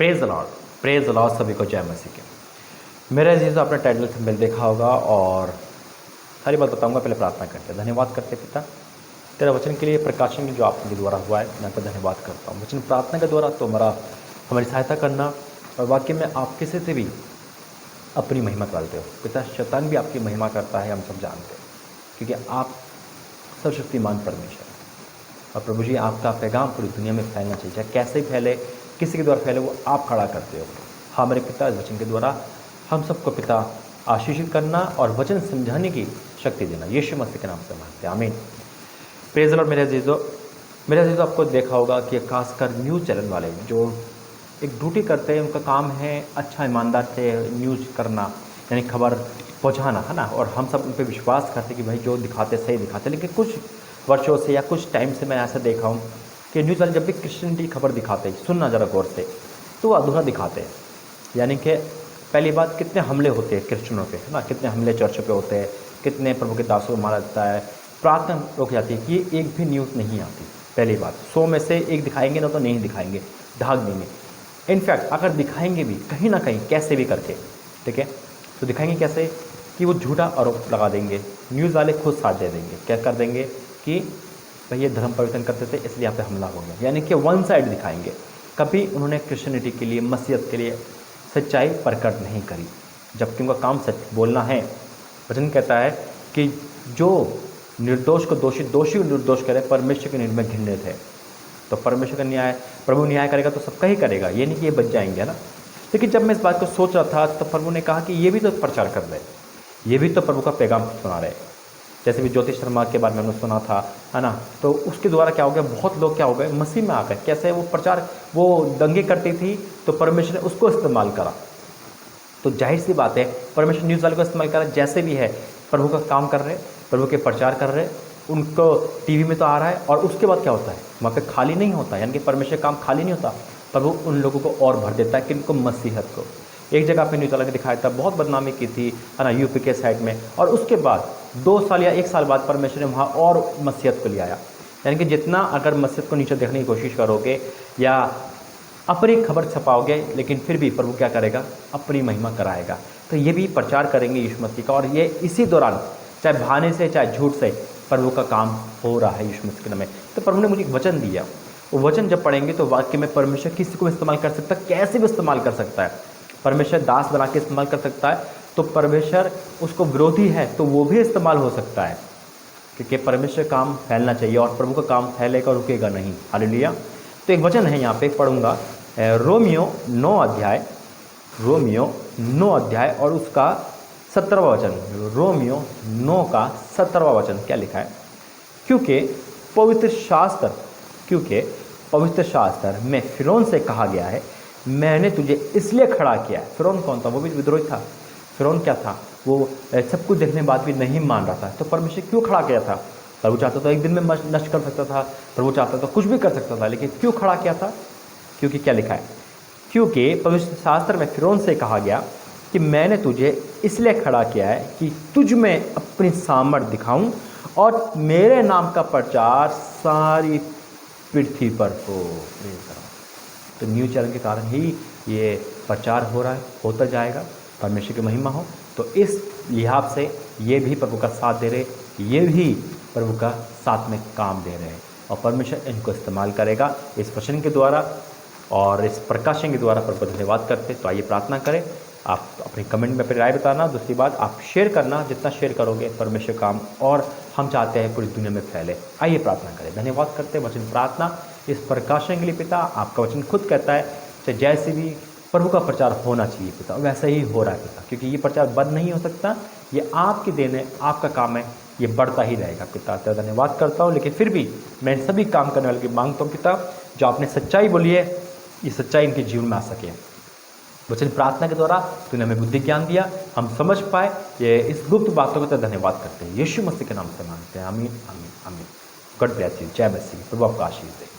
Praise the Lord सभी को जय मसीह के। मेरे अजीज आपने टाइटल से मिल देखा होगा और सारी बात बताऊंगा। पहले प्रार्थना करते हैं। धन्यवाद करते पिता तेरा वचन के लिए, प्रकाशन जो आपके द्वारा हुआ है, मैं आपका धन्यवाद करता हूँ। वचन प्रार्थना के द्वारा तो हमारी सहायता करना और वाकई में आप किसी से भी अपनी महिमा करते हो पिता। शैतान भी आपकी महिमा करता है, हम सब जानते हैं, क्योंकि आप सर्वशक्तिमान परमेश्वर हैं। और प्रभु जी, आपका पैगाम पूरी दुनिया में फैलना चाहिए, चाहे कैसे ही फैले, किसी के द्वारा फैले, वो आप खड़ा करते हो। हाँ मेरे पिता, इस वचन के द्वारा हम सबको पिता आशीषित करना और वचन समझाने की शक्ति देना, यीशु मसीह के नाम से मांगते हैं, आमीन। Praise the Lord. मेरे अजीजों आपको देखा होगा कि खासकर न्यूज़ चैनल वाले जो एक ड्यूटी करते हैं, उनका काम है अच्छा ईमानदार से न्यूज़ करना, यानी खबर पहुंचाना, है ना। और हम सब उन पर विश्वास करते कि भाई जो दिखाते सही दिखाते। लेकिन कुछ वर्षों से या कुछ टाइम से मैं ऐसा देखा हूँ कि न्यूज़ वाले जब भी क्रिश्चियनिटी खबर दिखाते हैं, सुनना ज़रा गौर से, तो वो अधूरा दिखाते हैं। यानी कि पहली बात, कितने हमले होते हैं क्रिश्चियनों पे, है ना, कितने हमले चर्चों पे होते हैं, कितने प्रभु के दासों को मारा जाता है, प्रार्थना रोक जाती है, कि एक भी न्यूज़ नहीं आती। पहली बात, 100 में से एक दिखाएंगे ना तो नहीं दिखाएंगे, ढाक देंगे। इनफैक्ट अगर दिखाएंगे भी कहीं ना कहीं कैसे भी करके, ठीक है, तो दिखाएंगे कैसे कि वो झूठा आरोप लगा देंगे। न्यूज़ वाले खुद साथ दे देंगे, क्या कर देंगे कि भाई ये धर्म परिवर्तन करते थे इसलिए यहाँ पे हमला हो गया, यानी कि वन साइड दिखाएंगे। कभी उन्होंने क्रिश्चियनिटी के लिए, मसीहत के लिए सच्चाई प्रकट नहीं करी, जबकि उनका काम सच बोलना है। वचन कहता है कि जो निर्दोष को दोषी को निर्दोष करे, परमेश्वर के निर्णय घिरने थे। तो परमेश्वर का न्याय, प्रभु न्याय करेगा तो सबका ही करेगा, ये नहीं कि ये बच जाएंगे, है ना। लेकिन जब मैं इस बात को सोच रहा था तो प्रभु ने कहा कि ये भी तो प्रचार कर रहे, ये भी तो प्रभु का पैगाम सुना रहे। जैसे भी ज्योतिष शर्मा के बारे में हमने सुना था, है ना, तो उसके द्वारा क्या हो गया, बहुत लोग क्या हो गए, मसीह में आ गए। कैसे वो प्रचार, वो दंगे करती थी तो परमेश्वर ने उसको इस्तेमाल करा। तो जाहिर सी बात है, परमेश्वर न्यूज़ वाले को इस्तेमाल करा, जैसे भी है प्रभु का काम कर रहे, प्रभु के प्रचार कर रहे, उनको टीवी में तो आ रहा है। और उसके बाद क्या होता है, वहाँ पे खाली नहीं होता, यानी कि परमेश्वर काम खाली नहीं होता, प्रभु उन लोगों को और भर देता है, किनको, मसीहत को। एक जगह पे न्यूज़ वाला ने दिखाया था, बहुत बदनामी की थी, है ना, यूपी के साइड में, और उसके बाद 2 साल या 1 साल बाद परमेश्वर ने वहाँ और मसीहत को ले आया। यानी कि जितना अगर मसीहत को नीचे देखने की कोशिश करोगे या अपनी खबर छपाओगे, लेकिन फिर भी प्रभु क्या करेगा, अपनी महिमा कराएगा। तो ये भी प्रचार करेंगे यीशु मसीह का, और ये इसी दौरान चाहे बहाने से चाहे झूठ से प्रभु का काम हो रहा है यीशु मसीह के नाम में। तो प्रभु ने मुझे एक वचन दिया, वो वचन जब पढ़ेंगे तो वाक्य में परमेश्वर किसी को इस्तेमाल कर सकता है, कैसे भी इस्तेमाल कर सकता है। परमेश्वर दास बना के इस्तेमाल कर सकता है, तो परमेश्वर उसको विरोधी है तो वो भी इस्तेमाल हो सकता है, क्योंकि परमेश्वर काम फैलना चाहिए और प्रभु का काम फैलेगा, रुकेगा नहीं। हालेलुया। तो एक वचन है यहाँ पे, पढ़ूंगा, रोमियो 9 अध्याय और उसका 17वां वचन। रोमियो 9 का 17वां वचन क्या लिखा है, क्योंकि पवित्र शास्त्र में फिरौन से कहा गया है, मैंने तुझे इसलिए खड़ा किया है। फिरौन कौन था, वो भी विद्रोही था। फिरौन क्या था, वो सब कुछ देखने बाद भी नहीं मान रहा था। तो परमेश्वर क्यों खड़ा किया था? प्रभु चाहता तो एक दिन में नष्ट कर सकता था, प्रभु चाहता तो कुछ भी कर सकता था, लेकिन क्यों खड़ा किया था? क्योंकि क्या लिखा है, क्योंकि पवित्र शास्त्र में फिरौन से कहा गया कि मैंने तुझे इसलिए खड़ा किया है कि तुझ में अपनी सामर्थ दिखाऊं और मेरे नाम का प्रचार सारी पृथ्वी पर हो। तो न्यूज़ चैनल के कारण ही ये प्रचार हो रहा है, होता जाएगा, परमेश्वर की महिमा हो। तो इस लिहाज से ये भी प्रभु का साथ दे रहे, ये भी प्रभु का साथ में काम दे रहे हैं, और परमेश्वर इनको इस्तेमाल करेगा इस वचन के द्वारा और इस प्रकाशन के द्वारा। प्रभु धन्यवाद करते। तो आइए प्रार्थना करें। आप अपनी कमेंट में अपनी राय बताना। दूसरी बात, आप शेयर करना, जितना शेयर करोगे परमेश्वर काम और हम चाहते हैं पूरी दुनिया में फैले। आइए प्रार्थना करें। धन्यवाद करते हैं वचन प्रार्थना इस प्रकाशन के लिए पिता। आपका वचन खुद कहता है चाहे जैसे भी प्रभु का प्रचार होना चाहिए पिता, वैसा ही हो रहा है पिता, क्योंकि ये प्रचार बंद नहीं हो सकता, ये आपकी देन है, आपका काम है, ये बढ़ता ही रहेगा पिता। तो धन्यवाद करता हूँ, लेकिन फिर भी मैं सभी काम करने वाले की मांगता हूँ पिता, जो आपने सच्चाई बोली है, ये सच्चाई इनके जीवन में आ सके। वचन प्रार्थना के द्वारा तूने हमें बुद्धि ज्ञान दिया, हम समझ पाए, ये इस गुप्त बातों का धन्यवाद करते हैं, यीशु मसीह के नाम से मांगते हैं, आमीन आमीन आमीन। God bless you. जय मसीह। प्रभु आपका आशीष दे।